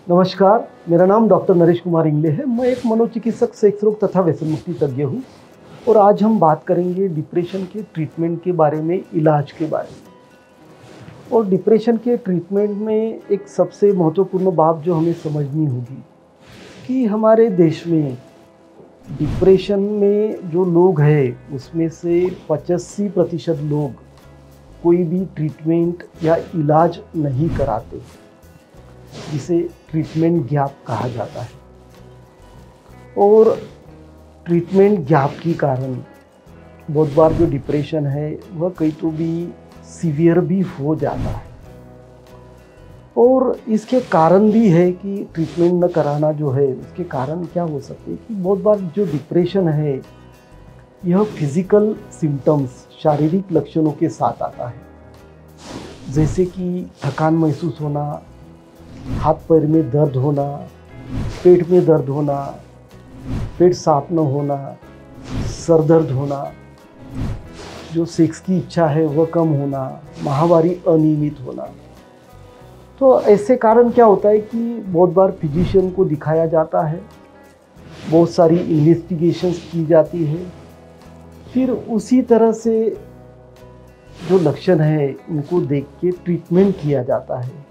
नमस्कार, मेरा नाम डॉक्टर नरेश कुमार इंगले है। मैं एक मनोचिकित्सक, सेक्स रोग तथा व्यसन मुक्ति तज्ञ हूँ और आज हम बात करेंगे डिप्रेशन के ट्रीटमेंट के बारे में, इलाज के बारे में। और डिप्रेशन के ट्रीटमेंट में एक सबसे महत्वपूर्ण बात जो हमें समझनी होगी कि हमारे देश में डिप्रेशन में जो लोग हैं उसमें से 85% लोग कोई भी ट्रीटमेंट या इलाज नहीं कराते, जिसे ट्रीटमेंट गैप कहा जाता है। और ट्रीटमेंट गैप के कारण बहुत बार जो डिप्रेशन है वह कई तो भी सीवियर भी हो जाता है। और इसके कारण भी है कि ट्रीटमेंट न कराना जो है, उसके कारण क्या हो सकते हैं कि बहुत बार जो डिप्रेशन है यह फिजिकल सिम्टम्स, शारीरिक लक्षणों के साथ आता है, जैसे कि थकान महसूस होना, हाथ पैर में दर्द होना, पेट में दर्द होना, पेट साफ न होना, सर दर्द होना, जो सेक्स की इच्छा है वह कम होना, माहवारी अनियमित होना। तो ऐसे कारण क्या होता है कि बहुत बार फिजिशियन को दिखाया जाता है, बहुत सारी इन्वेस्टिगेशंस की जाती है, फिर उसी तरह से जो लक्षण है उनको देख के ट्रीटमेंट किया जाता है।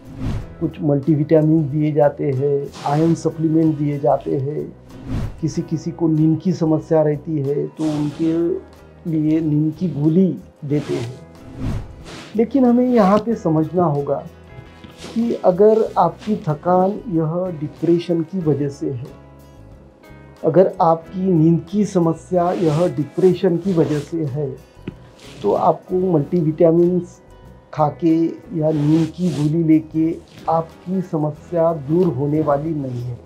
कुछ मल्टीविटामिन दिए जाते हैं, आयरन सप्लीमेंट दिए जाते हैं, किसी किसी को नींद की समस्या रहती है तो उनके लिए नींद की गोली देते हैं। लेकिन हमें यहाँ पे समझना होगा कि अगर आपकी थकान यह डिप्रेशन की वजह से है, अगर आपकी नींद की समस्या यह डिप्रेशन की वजह से है, तो आपको मल्टीविटामिन्स खाके या नींद की गोली लेके आपकी समस्या दूर होने वाली नहीं है।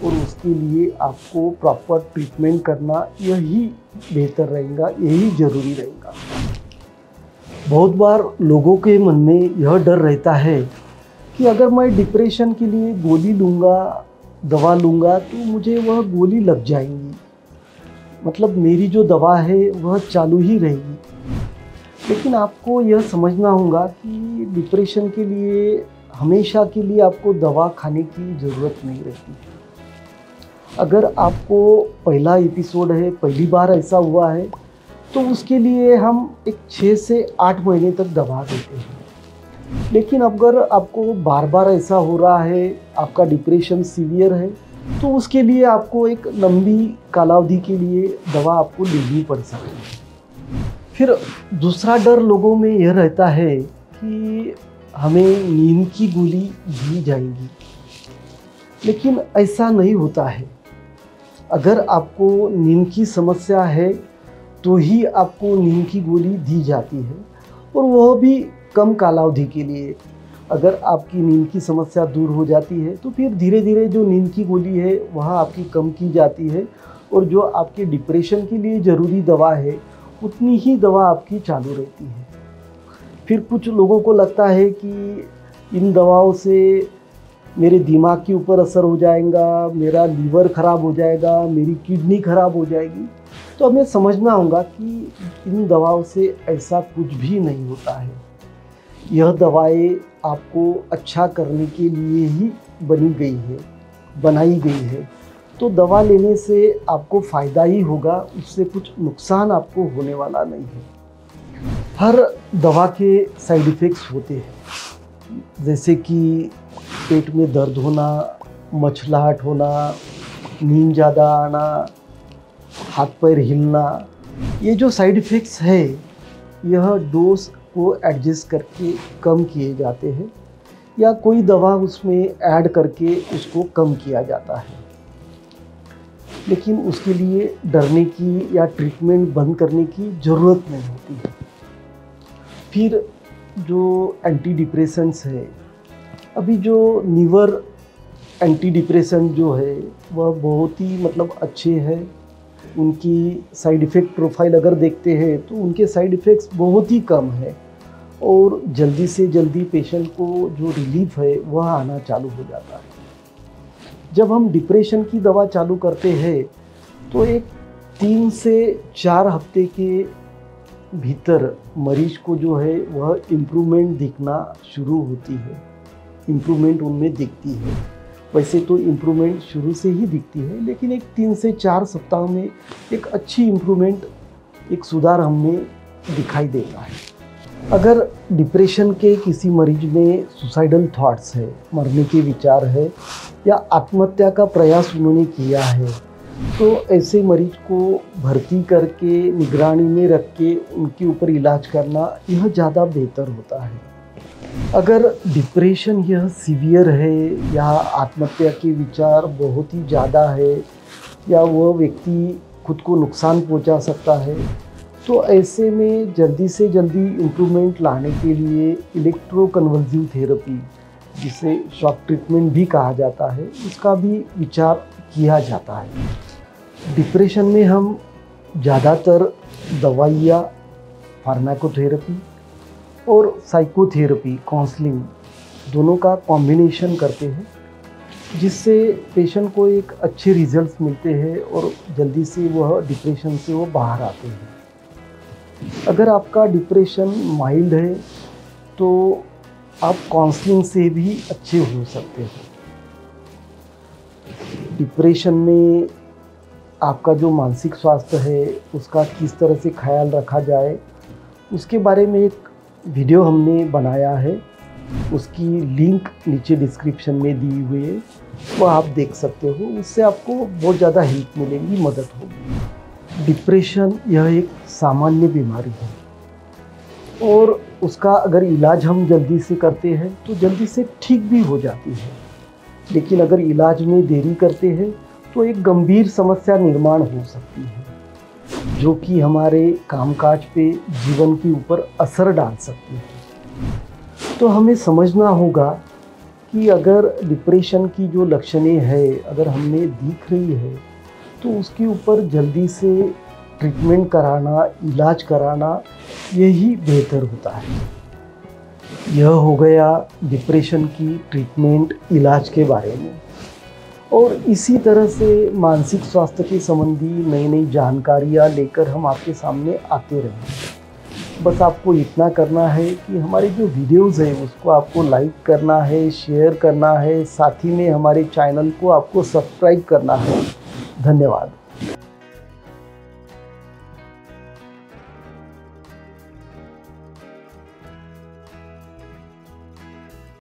और उसके लिए आपको प्रॉपर ट्रीटमेंट करना यही बेहतर रहेगा, यही ज़रूरी रहेगा। बहुत बार लोगों के मन में यह डर रहता है कि अगर मैं डिप्रेशन के लिए गोली लूँगा, दवा लूँगा तो मुझे वह गोली लग जाएंगी, मतलब मेरी जो दवा है वह चालू ही रहेगी। लेकिन आपको यह समझना होगा कि डिप्रेशन के लिए हमेशा के लिए आपको दवा खाने की ज़रूरत नहीं रहती। अगर आपको पहला एपिसोड है, पहली बार ऐसा हुआ है, तो उसके लिए हम एक 6 से 8 महीने तक दवा देते हैं। लेकिन अगर आपको बार बार ऐसा हो रहा है, आपका डिप्रेशन सीवियर है, तो उसके लिए आपको एक लंबी कालावधि के लिए दवा आपको लेनी पड़ सकती है। फिर दूसरा डर लोगों में यह रहता है कि हमें नींद की गोली दी जाएगी, लेकिन ऐसा नहीं होता है। अगर आपको नींद की समस्या है तो ही आपको नींद की गोली दी जाती है, और वह भी कम कालावधि के लिए। अगर आपकी नींद की समस्या दूर हो जाती है तो फिर धीरे धीरे जो नींद की गोली है वह आपकी कम की जाती है, और जो आपके डिप्रेशन के लिए ज़रूरी दवा है उतनी ही दवा आपकी चालू रहती है। फिर कुछ लोगों को लगता है कि इन दवाओं से मेरे दिमाग के ऊपर असर हो जाएगा, मेरा लीवर ख़राब हो जाएगा, मेरी किडनी ख़राब हो जाएगी। तो हमें समझना होगा कि इन दवाओं से ऐसा कुछ भी नहीं होता है। यह दवाएं आपको अच्छा करने के लिए ही बनाई गई है। तो दवा लेने से आपको फ़ायदा ही होगा, उससे कुछ नुकसान आपको होने वाला नहीं है। हर दवा के साइड इफ़ेक्ट्स होते हैं, जैसे कि पेट में दर्द होना, मचलाहट होना, नींद ज़्यादा आना, हाथ पैर हिलना। ये जो साइड इफ़ेक्ट्स है यह डोज को एडजस्ट करके कम किए जाते हैं, या कोई दवा उसमें ऐड करके उसको कम किया जाता है। लेकिन उसके लिए डरने की या ट्रीटमेंट बंद करने की ज़रूरत नहीं होती है। फिर जो एंटी डिप्रेसेंट्स है, अभी जो नीवर एंटी डिप्रेसेंट जो है वह बहुत ही अच्छे हैं। उनकी साइड इफ़ेक्ट प्रोफाइल अगर देखते हैं तो उनके साइड इफ़ेक्ट्स बहुत ही कम है, और जल्दी से जल्दी पेशेंट को जो रिलीफ है वह आना चालू हो जाता है। जब हम डिप्रेशन की दवा चालू करते हैं तो एक 3 से 4 हफ्ते के भीतर मरीज को जो है वह इम्प्रूवमेंट दिखना शुरू होती है, इम्प्रूवमेंट उनमें दिखती है। वैसे तो इम्प्रूवमेंट शुरू से ही दिखती है, लेकिन एक 3 से 4 सप्ताह में एक अच्छी इम्प्रूवमेंट, एक सुधार हमें दिखाई देता है। अगर डिप्रेशन के किसी मरीज में सुसाइडल थॉट्स है, मरने के विचार है या आत्महत्या का प्रयास उन्होंने किया है, तो ऐसे मरीज को भर्ती करके निगरानी में रख के उनके ऊपर इलाज करना यह ज़्यादा बेहतर होता है। अगर डिप्रेशन यह सीवियर है या आत्महत्या के विचार बहुत ही ज़्यादा है या वह व्यक्ति खुद को नुकसान पहुंचा सकता है, तो ऐसे में जल्दी से जल्दी इम्प्रूवमेंट लाने के लिए इलेक्ट्रोकन्वल्सिव थेरेपी, जिसे शॉक ट्रीटमेंट भी कहा जाता है, उसका भी विचार किया जाता है। डिप्रेशन में हम ज़्यादातर दवाइयाँ, फार्माकोथेरेपी और साइकोथेरेपी, काउंसलिंग दोनों का कॉम्बिनेशन करते हैं, जिससे पेशेंट को एक अच्छे रिजल्ट्स मिलते हैं और जल्दी से वह डिप्रेशन से वो बाहर आते हैं। अगर आपका डिप्रेशन माइल्ड है तो आप काउंसलिंग से भी अच्छे हो सकते हैं। डिप्रेशन में आपका जो मानसिक स्वास्थ्य है उसका किस तरह से ख्याल रखा जाए, उसके बारे में एक वीडियो हमने बनाया है, उसकी लिंक नीचे डिस्क्रिप्शन में दी हुई है, वो आप देख सकते हो। उससे आपको बहुत ज़्यादा हेल्प मिलेगी, मदद होगी। डिप्रेशन यह एक सामान्य बीमारी है और उसका अगर इलाज हम जल्दी से करते हैं तो जल्दी से ठीक भी हो जाती है, लेकिन अगर इलाज में देरी करते हैं तो एक गंभीर समस्या निर्माण हो सकती है, जो कि हमारे कामकाज पे, जीवन के ऊपर असर डाल सकती है। तो हमें समझना होगा कि अगर डिप्रेशन की जो लक्षणें हैं अगर हमें दिख रही है तो उसके ऊपर जल्दी से ट्रीटमेंट कराना, इलाज कराना यही बेहतर होता है। यह हो गया डिप्रेशन की ट्रीटमेंट, इलाज के बारे में। और इसी तरह से मानसिक स्वास्थ्य के संबंधी नई नई जानकारियाँ लेकर हम आपके सामने आते रहेंगे। बस आपको इतना करना है कि हमारे जो वीडियोस हैं उसको आपको लाइक करना है, शेयर करना है, साथ ही में हमारे चैनल को आपको सब्सक्राइब करना है। धन्यवाद।